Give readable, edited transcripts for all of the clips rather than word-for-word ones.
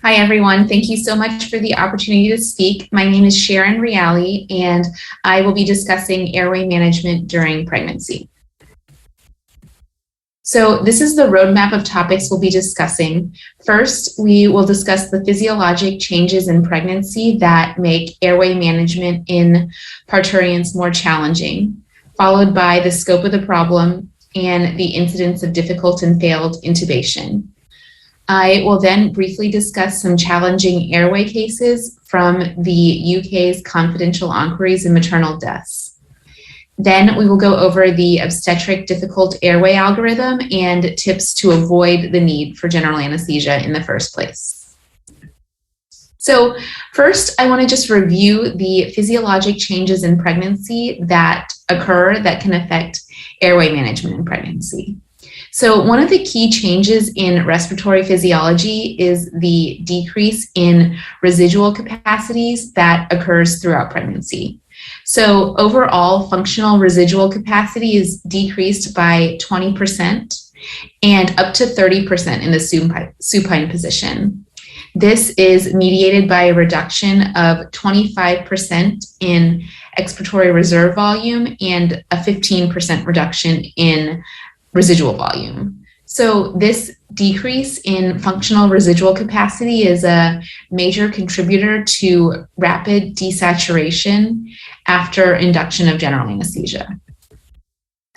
Hi, everyone. Thank you so much for the opportunity to speak. My name is Sharon Reale, and I will be discussing airway management during pregnancy. So this is the roadmap of topics we'll be discussing. First, we will discuss the physiologic changes in pregnancy that make airway management in parturients more challenging, followed by the scope of the problem and the incidence of difficult and failed intubation. I will then briefly discuss some challenging airway cases from the UK's confidential inquiries in maternal deaths. Then we will go over the obstetric difficult airway algorithm and tips to avoid the need for general anesthesia in the first place. So first, I want to just review the physiologic changes in pregnancy that occur that can affect airway management in pregnancy. So one of the key changes in respiratory physiology is the decrease in residual capacities that occurs throughout pregnancy. So overall, functional residual capacity is decreased by 20% and up to 30% in the supine position. This is mediated by a reduction of 25% in expiratory reserve volume and a 15% reduction in residual volume. So this decrease in functional residual capacity is a major contributor to rapid desaturation after induction of general anesthesia.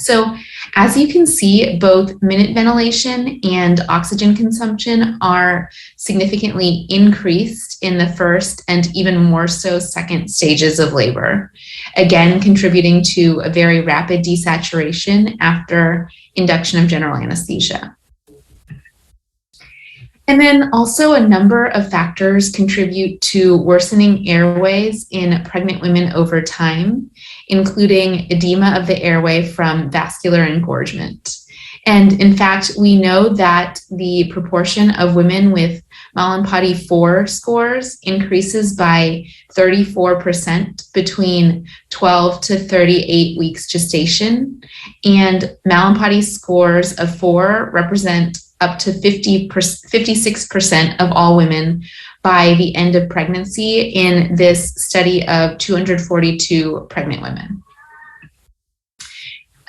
So as you can see, both minute ventilation and oxygen consumption are significantly increased in the first and even more so second stages of labor, again contributing to a very rapid desaturation after induction of general anesthesia. And then also a number of factors contribute to worsening airways in pregnant women over time, including edema of the airway from vascular engorgement. And in fact, we know that the proportion of women with Mallampati 4 scores increases by 34% between 12 to 38 weeks gestation, and Mallampati scores of 4 represent up to 56% of all women by the end of pregnancy in this study of 242 pregnant women.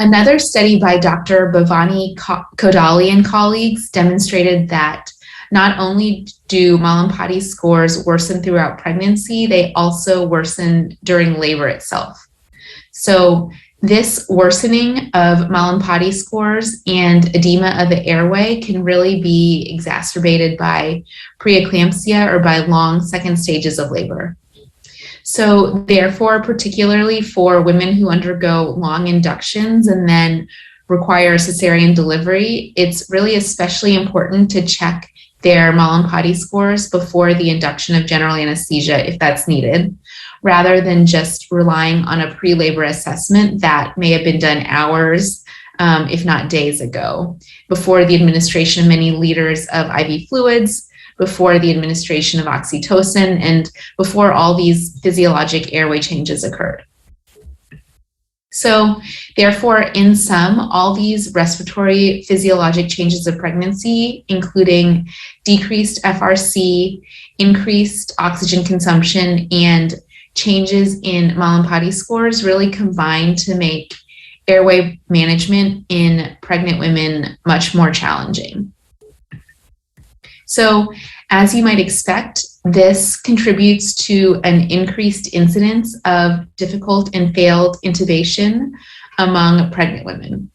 Another study by Dr. Bhavani Kodali and colleagues demonstrated that not only do Mallampati scores worsen throughout pregnancy, they also worsen during labor itself. So this worsening of Mallampati scores and edema of the airway can really be exacerbated by preeclampsia or by long second stages of labor. So therefore, particularly for women who undergo long inductions and then require cesarean delivery, it's really especially important to check their Mallampati scores before the induction of general anesthesia if that's needed, rather than just relying on a pre-labor assessment that may have been done hours, if not days ago, before the administration of many liters of IV fluids, before the administration of oxytocin, and before all these physiologic airway changes occurred. So therefore, in sum, all these respiratory physiologic changes of pregnancy, including decreased FRC, increased oxygen consumption, and changes in Mallampati scores, really combine to make airway management in pregnant women much more challenging. So as you might expect, this contributes to an increased incidence of difficult and failed intubation among pregnant women.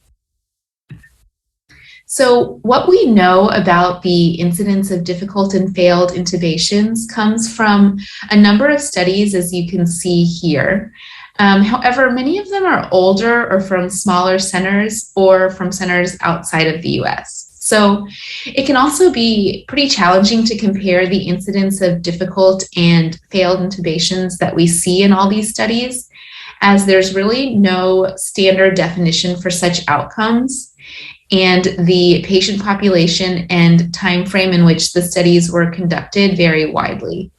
So what we know about the incidence of difficult and failed intubations comes from a number of studies, as you can see here. However, many of them are older or from smaller centers or from centers outside of the US. So it can also be pretty challenging to compare the incidence of difficult and failed intubations that we see in all these studies, as there's really no standard definition for such outcomes, and the patient population and time frame in which the studies were conducted vary widely.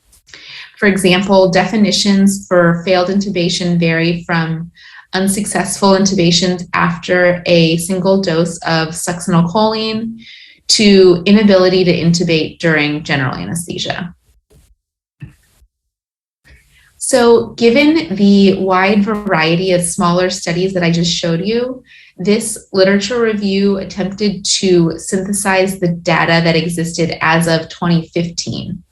For example, definitions for failed intubation vary from unsuccessful intubations after a single dose of succinylcholine to inability to intubate during general anesthesia. So given the wide variety of smaller studies that I just showed you, this literature review attempted to synthesize the data that existed as of 2015.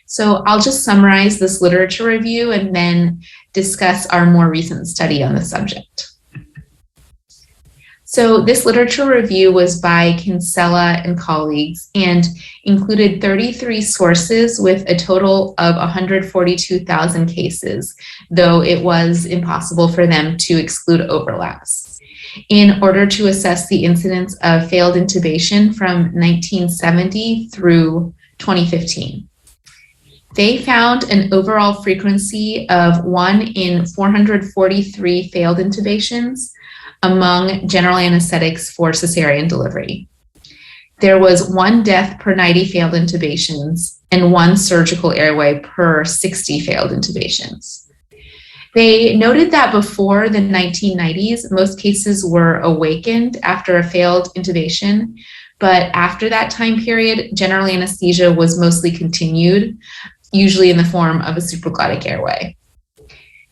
So I'll just summarize this literature review and then discuss our more recent study on the subject. So this literature review was by Kinsella and colleagues and included 33 sources with a total of 142,000 cases, though it was impossible for them to exclude overlaps, in order to assess the incidence of failed intubation from 1970 through 2015. They found an overall frequency of 1 in 443 failed intubations among general anesthetics for cesarean delivery. There was 1 death per 90 failed intubations and 1 surgical airway per 60 failed intubations. They noted that before the 1990s, most cases were awakened after a failed intubation, but after that time period, general anesthesia was mostly continued, usually in the form of a supraglottic airway.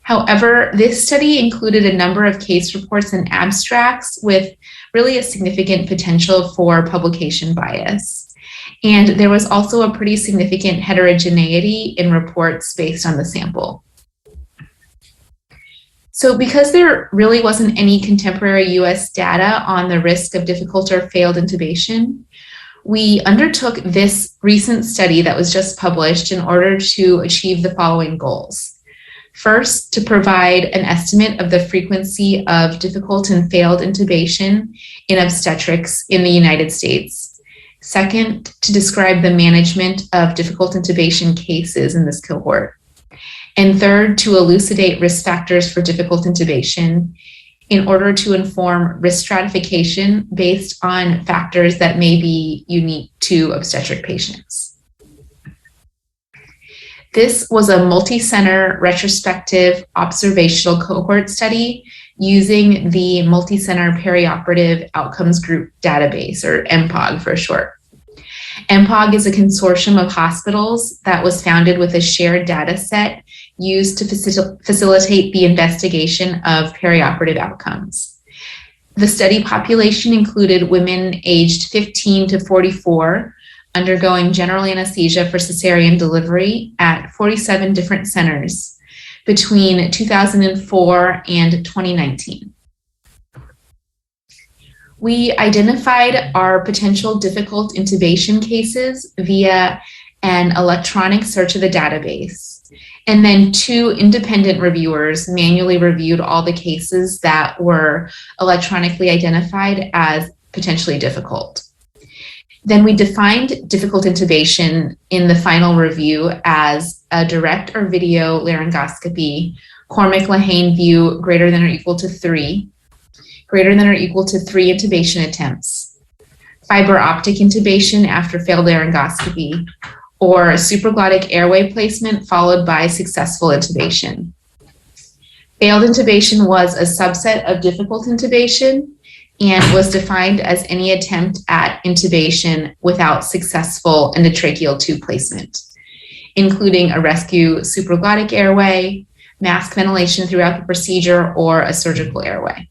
However, this study included a number of case reports and abstracts with really a significant potential for publication bias. And there was also a pretty significant heterogeneity in reports based on the sample. So because there really wasn't any contemporary US data on the risk of difficult or failed intubation, we undertook this recent study that was just published in order to achieve the following goals. First, to provide an estimate of the frequency of difficult and failed intubation in obstetrics in the United States. Second, to describe the management of difficult intubation cases in this cohort. And third, to elucidate risk factors for difficult intubation in order to inform risk stratification based on factors that may be unique to obstetric patients. This was a multi-center retrospective observational cohort study using the Multi-Center Perioperative Outcomes Group Database, or MPOG for short. MPOG is a consortium of hospitals that was founded with a shared data set used to facilitate the investigation of perioperative outcomes. The study population included women aged 15 to 44 undergoing general anesthesia for cesarean delivery at 47 different centers between 2004 and 2019. We identified our potential difficult intubation cases via an electronic search of the database, and then 2 independent reviewers manually reviewed all the cases that were electronically identified as potentially difficult. Then we defined difficult intubation in the final review as a direct or video laryngoscopy, Cormick-Lehane view greater than or equal to 3, greater than or equal to 3 intubation attempts, fiber optic intubation after failed laryngoscopy, or supraglottic airway placement followed by successful intubation. Failed intubation was a subset of difficult intubation and was defined as any attempt at intubation without successful endotracheal tube placement, including a rescue supraglottic airway, mask ventilation throughout the procedure, or a surgical airway.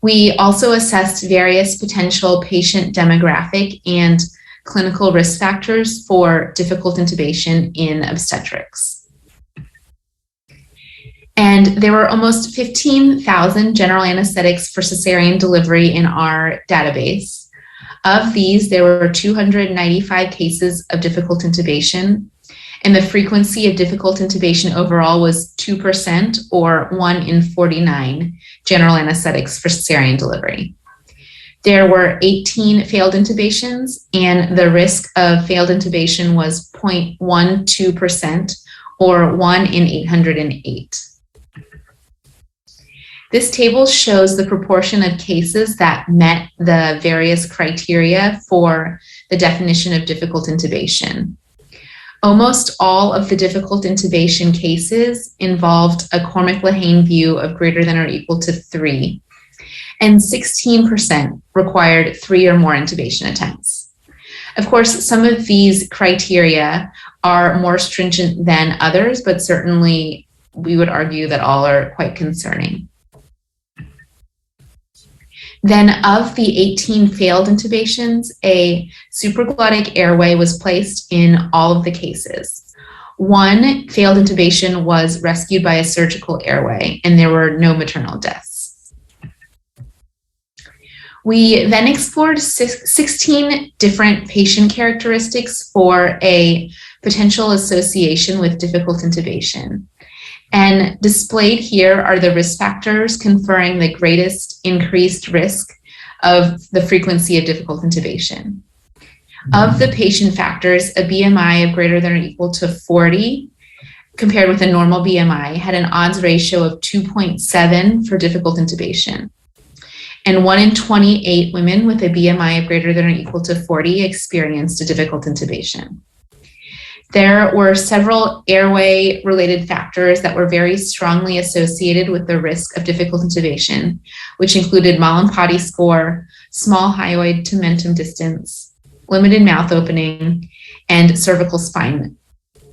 We also assessed various potential patient demographic and clinical risk factors for difficult intubation in obstetrics. And there were almost 15,000 general anesthetics for cesarean delivery in our database. Of these, there were 295 cases of difficult intubation, and the frequency of difficult intubation overall was 2%, or 1 in 49 general anesthetics for cesarean delivery. There were 18 failed intubations, and the risk of failed intubation was 0.12%, or 1 in 808. This table shows the proportion of cases that met the various criteria for the definition of difficult intubation. Almost all of the difficult intubation cases involved a Cormick-Lehane view of greater than or equal to 3. and 16% required 3 or more intubation attempts. Of course, some of these criteria are more stringent than others, but certainly we would argue that all are quite concerning. Then of the 18 failed intubations, a supraglottic airway was placed in all of the cases. 1 failed intubation was rescued by a surgical airway, and there were no maternal deaths. We then explored 16 different patient characteristics for a potential association with difficult intubation. And displayed here are the risk factors conferring the greatest increased risk of the frequency of difficult intubation. Of the patient factors, a BMI of greater than or equal to 40, compared with a normal BMI, had an odds ratio of 2.7 for difficult intubation. And 1 in 28 women with a BMI of greater than or equal to 40 experienced a difficult intubation. There were several airway-related factors that were very strongly associated with the risk of difficult intubation, which included Mallampati score, small hyoid to mentum distance, limited mouth opening, and cervical spine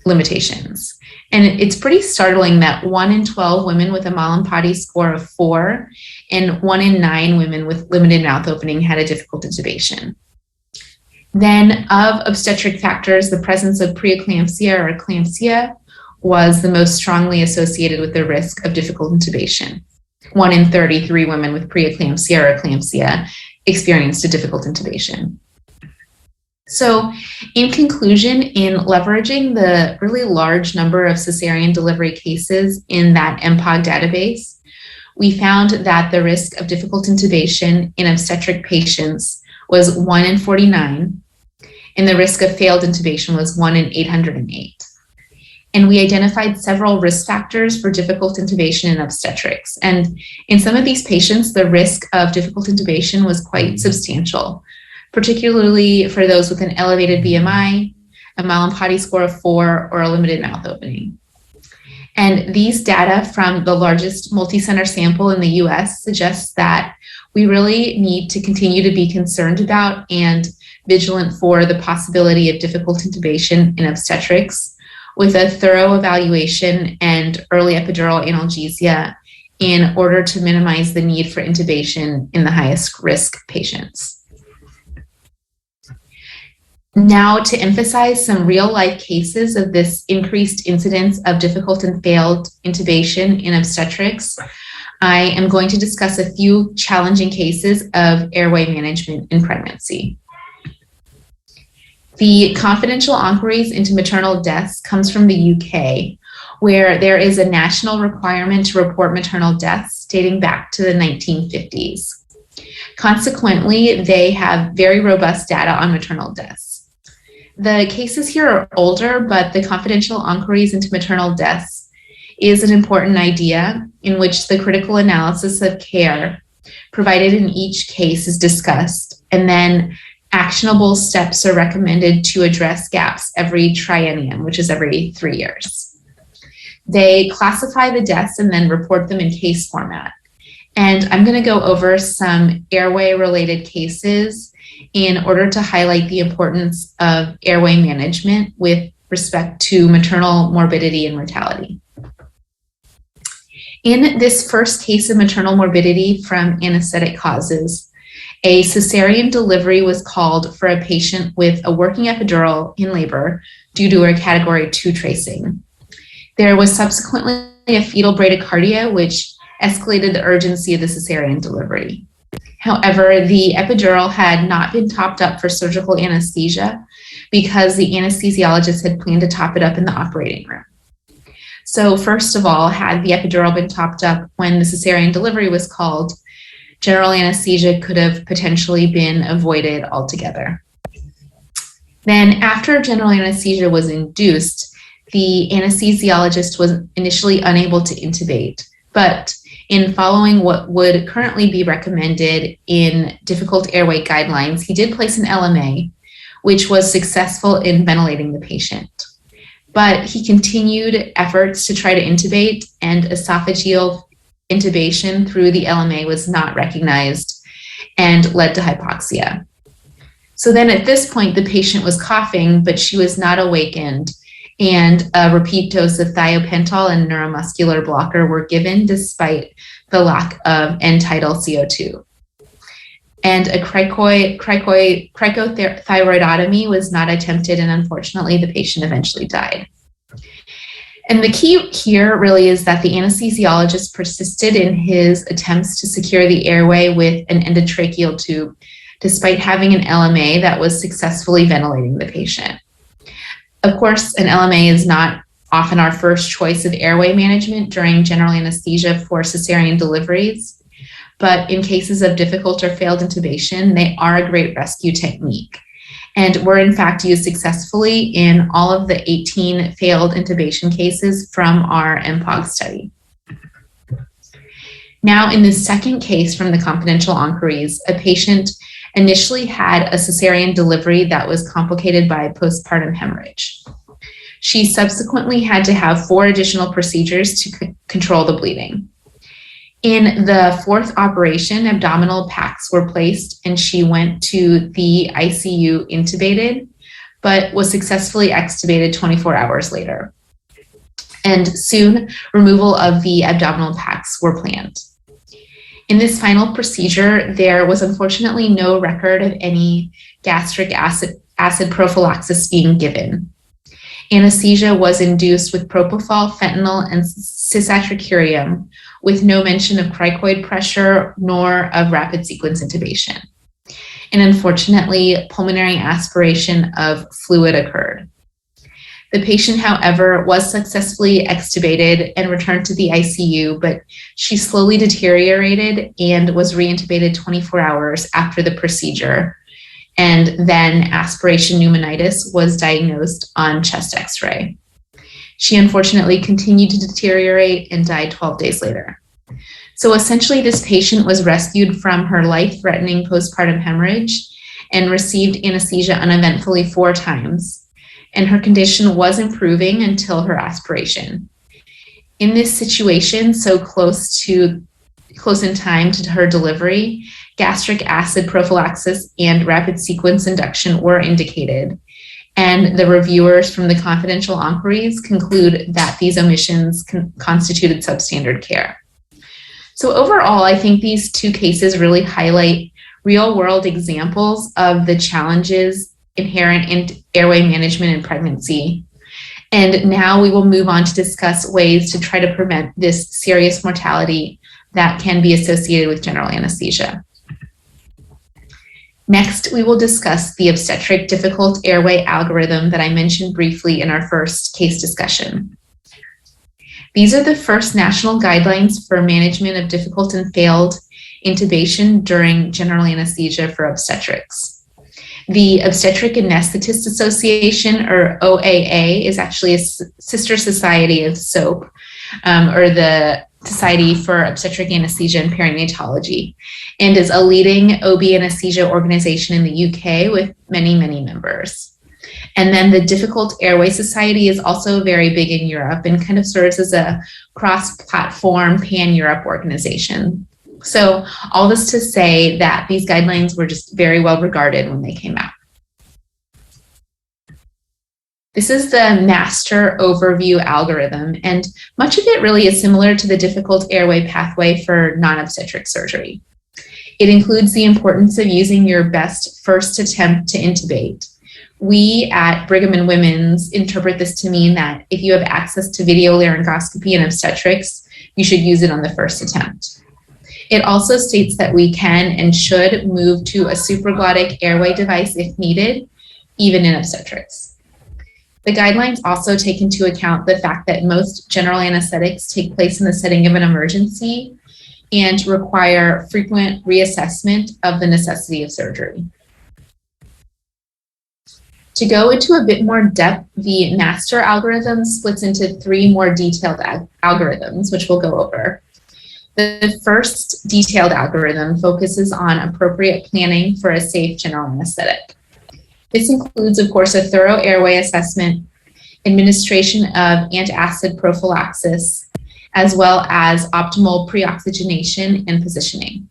limitations. And it's pretty startling that 1 in 12 women with a Mallampati score of 4 and 1 in 9 women with limited mouth opening had a difficult intubation. Then of obstetric factors, the presence of preeclampsia or eclampsia was the most strongly associated with the risk of difficult intubation. 1 in 33 women with preeclampsia or eclampsia experienced a difficult intubation. So in conclusion, in leveraging the really large number of cesarean delivery cases in that MPOG database, we found that the risk of difficult intubation in obstetric patients was 1 in 49, and the risk of failed intubation was 1 in 808. And we identified several risk factors for difficult intubation in obstetrics. And in some of these patients, the risk of difficult intubation was quite substantial, particularly for those with an elevated BMI, a Mallampati score of 4, or a limited mouth opening. And these data from the largest multi-center sample in the US suggests that we really need to continue to be concerned about and vigilant for the possibility of difficult intubation in obstetrics with a thorough evaluation and early epidural analgesia in order to minimize the need for intubation in the highest risk patients. Now, to emphasize some real-life cases of this increased incidence of difficult and failed intubation in obstetrics, I am going to discuss a few challenging cases of airway management in pregnancy. The confidential inquiries into maternal deaths comes from the UK, where there is a national requirement to report maternal deaths dating back to the 1950s. Consequently, they have very robust data on maternal deaths. The cases here are older, but the confidential inquiries into maternal deaths is an important idea in which the critical analysis of care provided in each case is discussed, and then actionable steps are recommended to address gaps every triennium, which is every 3 years. They classify the deaths and then report them in case format. And I'm going to go over some airway-related cases in order to highlight the importance of airway management with respect to maternal morbidity and mortality. In this first case of maternal morbidity from anesthetic causes, a cesarean delivery was called for a patient with a working epidural in labor due to a category 2 tracing. There was subsequently a fetal bradycardia, which escalated the urgency of the cesarean delivery. However, the epidural had not been topped up for surgical anesthesia because the anesthesiologist had planned to top it up in the operating room. So first of all, had the epidural been topped up when the cesarean delivery was called, general anesthesia could have potentially been avoided altogether. Then after general anesthesia was induced, the anesthesiologist was initially unable to intubate, but in following what would currently be recommended in difficult airway guidelines, he did place an LMA, which was successful in ventilating the patient. But he continued efforts to try to intubate, and esophageal intubation through the LMA was not recognized and led to hypoxia. So then at this point, the patient was coughing, but she was not awakened, and a repeat dose of thiopental and neuromuscular blocker were given despite the lack of end-tidal CO2. And a cricothyroidotomy was not attempted, and unfortunately, the patient eventually died. And the key here really is that the anesthesiologist persisted in his attempts to secure the airway with an endotracheal tube, despite having an LMA that was successfully ventilating the patient. Of course, an LMA is not often our first choice of airway management during general anesthesia for cesarean deliveries, but in cases of difficult or failed intubation, they are a great rescue technique, and were in fact used successfully in all of the 18 failed intubation cases from our MPOG study. Now, in the second case from the confidential inquiries, a patient initially had a cesarean delivery that was complicated by postpartum hemorrhage. She subsequently had to have 4 additional procedures to control the bleeding. In the 4th operation, abdominal packs were placed and she went to the ICU intubated, but was successfully extubated 24 hours later. And soon, removal of the abdominal packs were planned. In this final procedure, there was unfortunately no record of any gastric acid prophylaxis being given. Anesthesia was induced with propofol, fentanyl, and cisatracurium, with no mention of cricoid pressure nor of rapid sequence intubation. And unfortunately, pulmonary aspiration of fluid occurred. The patient, however, was successfully extubated and returned to the ICU, but she slowly deteriorated and was reintubated 24 hours after the procedure. And then aspiration pneumonitis was diagnosed on chest X-ray. She unfortunately continued to deteriorate and died 12 days later. So essentially, this patient was rescued from her life-threatening postpartum hemorrhage and received anesthesia uneventfully 4 times. And her condition was improving until her aspiration. In this situation, so close in time to her delivery, gastric acid prophylaxis and rapid sequence induction were indicated. And the reviewers from the confidential inquiries conclude that these omissions constituted substandard care. So overall, I think these 2 cases really highlight real-world examples of the challenges inherent in airway management in pregnancy. And now we will move on to discuss ways to try to prevent this serious mortality that can be associated with general anesthesia. Next, we will discuss the obstetric difficult airway algorithm that I mentioned briefly in our first case discussion. These are the first national guidelines for management of difficult and failed intubation during general anesthesia for obstetrics. The Obstetric Anesthetist Association, or OAA, is actually a sister society of SOAP, or the Society for Obstetric Anesthesia and Perinatology, and is a leading OB anesthesia organization in the UK with many, many members. And then the Difficult Airway Society is also very big in Europe and kind of serves as a cross-platform pan-Europe organization. So all this to say that these guidelines were just very well regarded when they came out. This is the master overview algorithm, and much of it really is similar to the difficult airway pathway for non-obstetric surgery. It includes the importance of using your best first attempt to intubate. We at Brigham and Women's interpret this to mean that if you have access to video laryngoscopy and obstetrics, you should use it on the first attempt. It also states that we can and should move to a supraglottic airway device if needed, even in obstetrics. The guidelines also take into account the fact that most general anesthetics take place in the setting of an emergency and require frequent reassessment of the necessity of surgery. To go into a bit more depth, the master algorithm splits into 3 more detailed algorithms, which we'll go over. The first detailed algorithm focuses on appropriate planning for a safe general anesthetic. This includes, of course, a thorough airway assessment, administration of antacid prophylaxis, as well as optimal pre-oxygenation and positioning.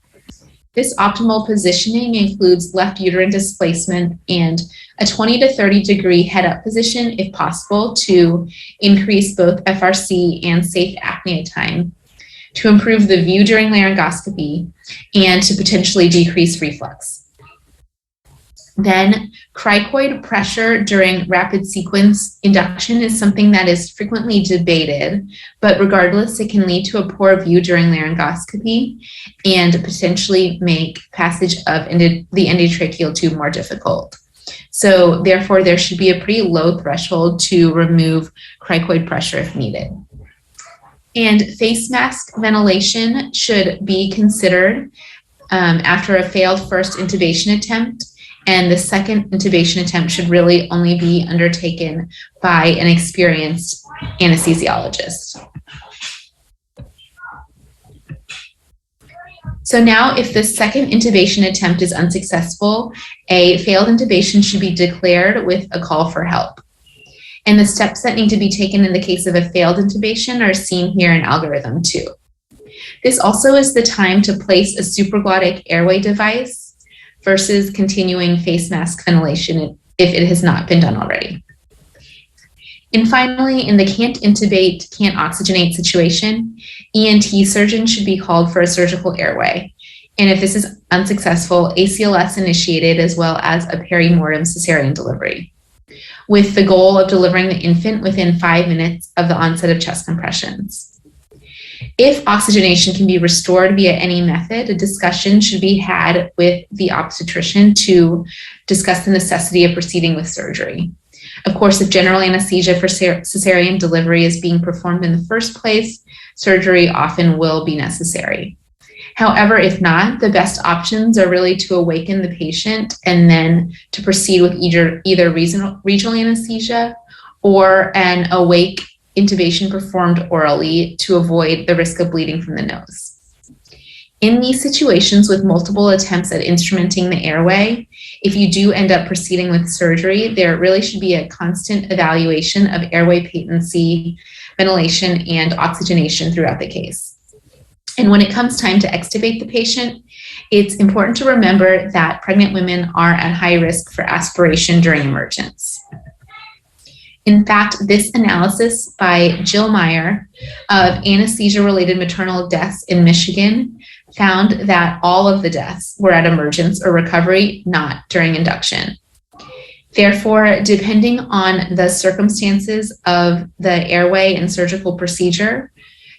This optimal positioning includes left uterine displacement and a 20 to 30 degree head-up position if possible to increase both FRC and safe apnea time, to improve the view during laryngoscopy, and to potentially decrease reflux. Then, cricoid pressure during rapid sequence induction is something that is frequently debated, but regardless, it can lead to a poor view during laryngoscopy and potentially make passage of the endotracheal tube more difficult. So therefore, there should be a pretty low threshold to remove cricoid pressure if needed. And face mask ventilation should be considered after a failed first intubation attempt. And the second intubation attempt should really only be undertaken by an experienced anesthesiologist. So now, if the second intubation attempt is unsuccessful, a failed intubation should be declared with a call for help. And the steps that need to be taken in the case of a failed intubation are seen here in algorithm 2. This also is the time to place a supraglottic airway device versus continuing face mask ventilation if it has not been done already. And finally, in the can't intubate, can't oxygenate situation, ENT surgeon should be called for a surgical airway. And if this is unsuccessful, ACLS initiated as well as a perimortem cesarean delivery, with the goal of delivering the infant within 5 minutes of the onset of chest compressions. If oxygenation can be restored via any method, a discussion should be had with the obstetrician to discuss the necessity of proceeding with surgery. Of course, if general anesthesia for cesarean delivery is being performed in the first place, surgery often will be necessary. However, if not, the best options are really to awaken the patient and then to proceed with either regional anesthesia or an awake intubation performed orally to avoid the risk of bleeding from the nose. In these situations with multiple attempts at instrumenting the airway, if you do end up proceeding with surgery, there really should be a constant evaluation of airway patency, ventilation, and oxygenation throughout the case. And when it comes time to extubate the patient, it's important to remember that pregnant women are at high risk for aspiration during emergence. In fact, this analysis by Jill Meyer of anesthesia-related maternal deaths in Michigan found that all of the deaths were at emergence or recovery, not during induction. Therefore, depending on the circumstances of the airway and surgical procedure,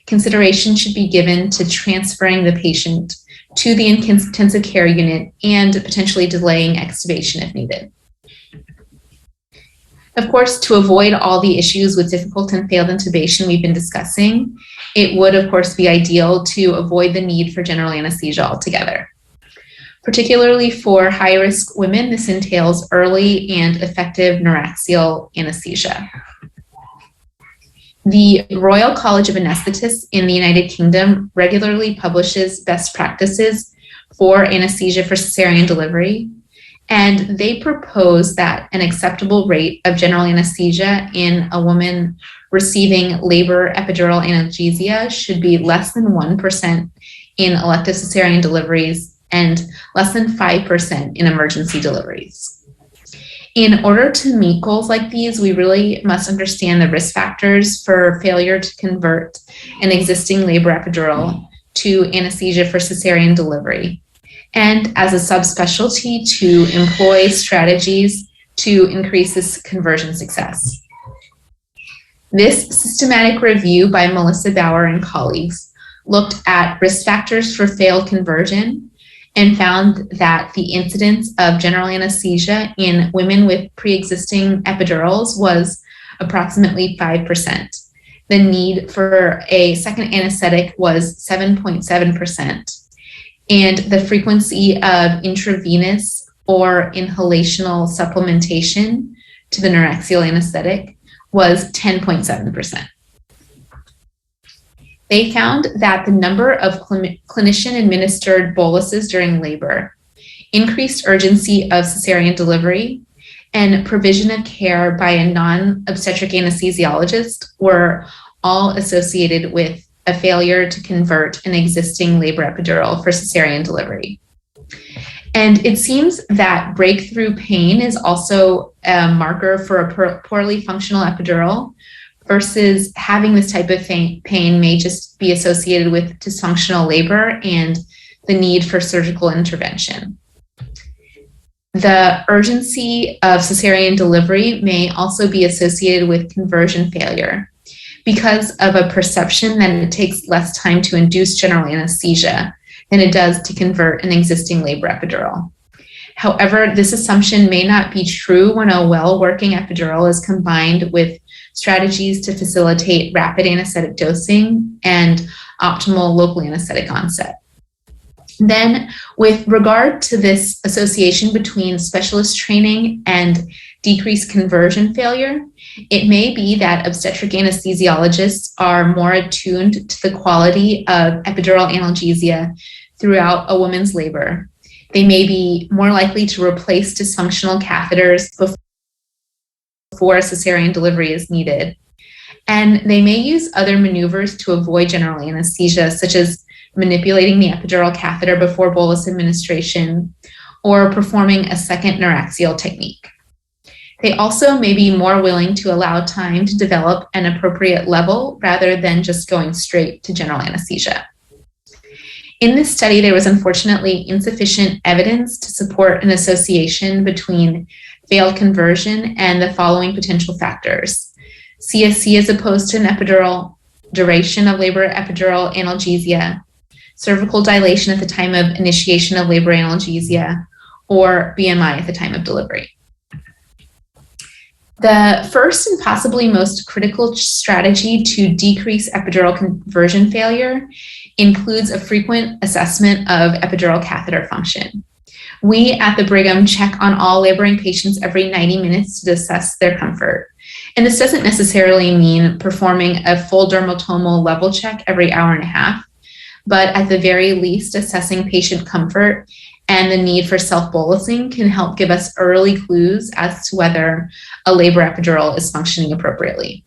consideration should be given to transferring the patient to the intensive care unit and potentially delaying extubation if needed. Of course, to avoid all the issues with difficult and failed intubation we've been discussing, it would, of course, be ideal to avoid the need for general anesthesia altogether. Particularly for high-risk women, this entails early and effective neuraxial anesthesia. The Royal College of Anesthetists in the United Kingdom regularly publishes best practices for anesthesia for cesarean delivery, and they propose that an acceptable rate of general anesthesia in a woman receiving labor epidural analgesia should be less than 1% in elective cesarean deliveries and less than 5% in emergency deliveries. In order to meet goals like these, we really must understand the risk factors for failure to convert an existing labor epidural to anesthesia for cesarean delivery, and as a subspecialty to employ strategies to increase this conversion success. This systematic review by Melissa Bauer and colleagues looked at risk factors for failed conversion and found that the incidence of general anesthesia in women with pre-existing epidurals was approximately 5%. The need for a second anesthetic was 7.7%. And the frequency of intravenous or inhalational supplementation to the neuraxial anesthetic was 10.7%. They found that the number of clinician-administered boluses during labor, increased urgency of cesarean delivery, and provision of care by a non-obstetric anesthesiologist were all associated with a failure to convert an existing labor epidural for cesarean delivery. And it seems that breakthrough pain is also a marker for a poorly functional epidural, versus having this type of pain may just be associated with dysfunctional labor and the need for surgical intervention. The urgency of cesarean delivery may also be associated with conversion failure because of a perception that it takes less time to induce general anesthesia than it does to convert an existing labor epidural. However, this assumption may not be true when a well-working epidural is combined with strategies to facilitate rapid anesthetic dosing and optimal local anesthetic onset. Then, with regard to this association between specialist training and decreased conversion failure, it may be that obstetric anesthesiologists are more attuned to the quality of epidural analgesia throughout a woman's labor. They may be more likely to replace dysfunctional catheters before a cesarean delivery is needed. And they may use other maneuvers to avoid general anesthesia, such as manipulating the epidural catheter before bolus administration or performing a second neuraxial technique. They also may be more willing to allow time to develop an appropriate level rather than just going straight to general anesthesia. In this study, there was unfortunately insufficient evidence to support an association between failed conversion and the following potential factors: CSC as opposed to an epidural, duration of labor epidural analgesia, cervical dilation at the time of initiation of labor analgesia, or BMI at the time of delivery. The first and possibly most critical strategy to decrease epidural conversion failure includes a frequent assessment of epidural catheter function. We at the Brigham check on all laboring patients every 90 minutes to assess their comfort. And this doesn't necessarily mean performing a full dermatomal level check every hour and a half, but at the very least, assessing patient comfort and the need for self-bolusing can help give us early clues as to whether a labor epidural is functioning appropriately.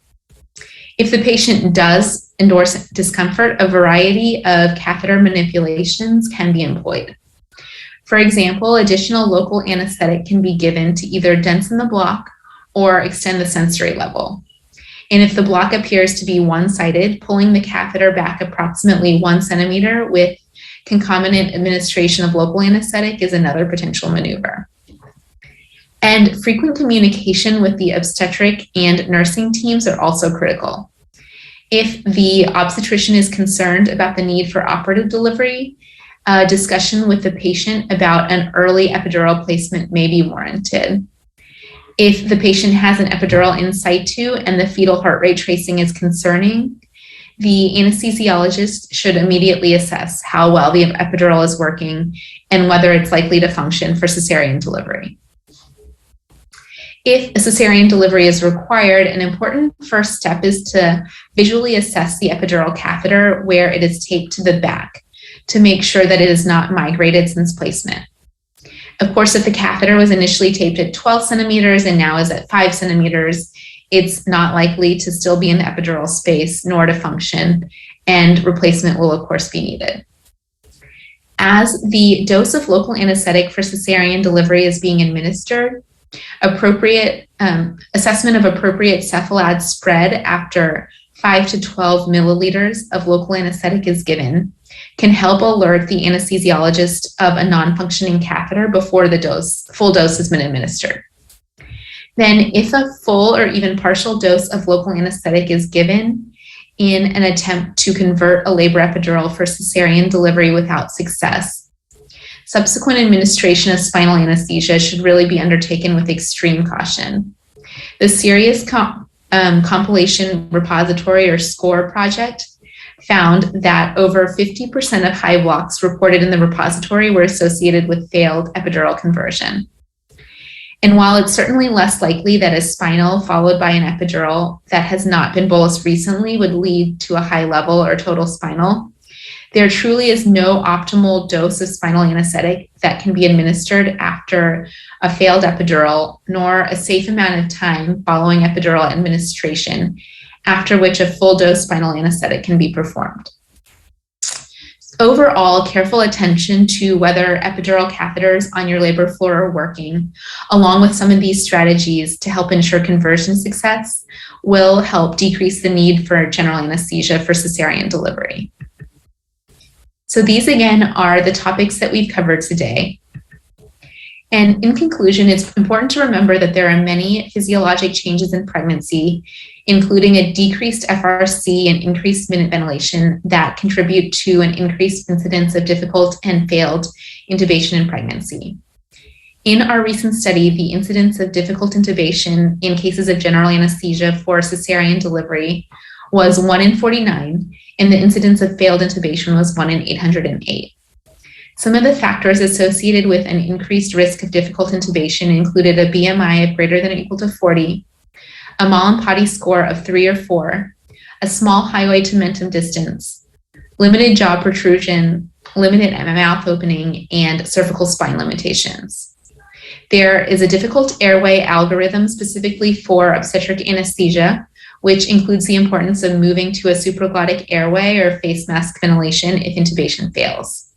If the patient does endorse discomfort, a variety of catheter manipulations can be employed. For example, additional local anesthetic can be given to either densen the block or extend the sensory level. And if the block appears to be one-sided, pulling the catheter back approximately 1 centimeter with concomitant administration of local anesthetic is another potential maneuver. And frequent communication with the obstetric and nursing teams are also critical. If the obstetrician is concerned about the need for operative delivery, a discussion with the patient about an early epidural placement may be warranted. If the patient has an epidural in situ and the fetal heart rate tracing is concerning, the anesthesiologist should immediately assess how well the epidural is working and whether it's likely to function for cesarean delivery. If a cesarean delivery is required, an important first step is to visually assess the epidural catheter where it is taped to the back to make sure that it is not migrated since placement. Of course, if the catheter was initially taped at 12 centimeters and now is at 5 centimeters, it's not likely to still be in the epidural space nor to function, and replacement will of course be needed. As the dose of local anesthetic for cesarean delivery is being administered, appropriate assessment of appropriate cephalad spread after 5 to 12 milliliters of local anesthetic is given can help alert the anesthesiologist of a non-functioning catheter before the full dose has been administered. Then, if a full or even partial dose of local anesthetic is given in an attempt to convert a labor epidural for cesarean delivery without success, subsequent administration of spinal anesthesia should really be undertaken with extreme caution. The Serious Compilation Repository or SCORE project found that over 50% of high blocks reported in the repository were associated with failed epidural conversion. And while it's certainly less likely that a spinal followed by an epidural that has not been bolused recently would lead to a high level or total spinal, there truly is no optimal dose of spinal anesthetic that can be administered after a failed epidural, nor a safe amount of time following epidural administration after which a full dose spinal anesthetic can be performed. Overall, careful attention to whether epidural catheters on your labor floor are working, along with some of these strategies to help ensure conversion success, will help decrease the need for general anesthesia for cesarean delivery. So these again are the topics that we've covered today. And in conclusion, it's important to remember that there are many physiologic changes in pregnancy, including a decreased FRC and increased minute ventilation, that contribute to an increased incidence of difficult and failed intubation in pregnancy. In our recent study, the incidence of difficult intubation in cases of general anesthesia for cesarean delivery was 1 in 49, and the incidence of failed intubation was 1 in 808. Some of the factors associated with an increased risk of difficult intubation included a BMI of greater than or equal to 40, a Mallampati score of 3 or 4, a small highway to mentum distance, limited jaw protrusion, limited mouth opening, and cervical spine limitations. There is a difficult airway algorithm specifically for obstetric anesthesia, which includes the importance of moving to a supraglottic airway or face mask ventilation if intubation fails.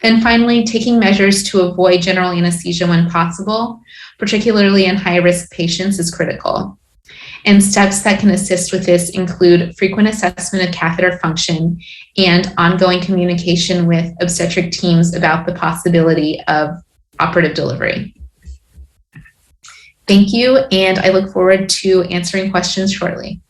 Then finally, taking measures to avoid general anesthesia when possible, particularly in high-risk patients, is critical. And steps that can assist with this include frequent assessment of catheter function and ongoing communication with obstetric teams about the possibility of operative delivery. Thank you, and I look forward to answering questions shortly.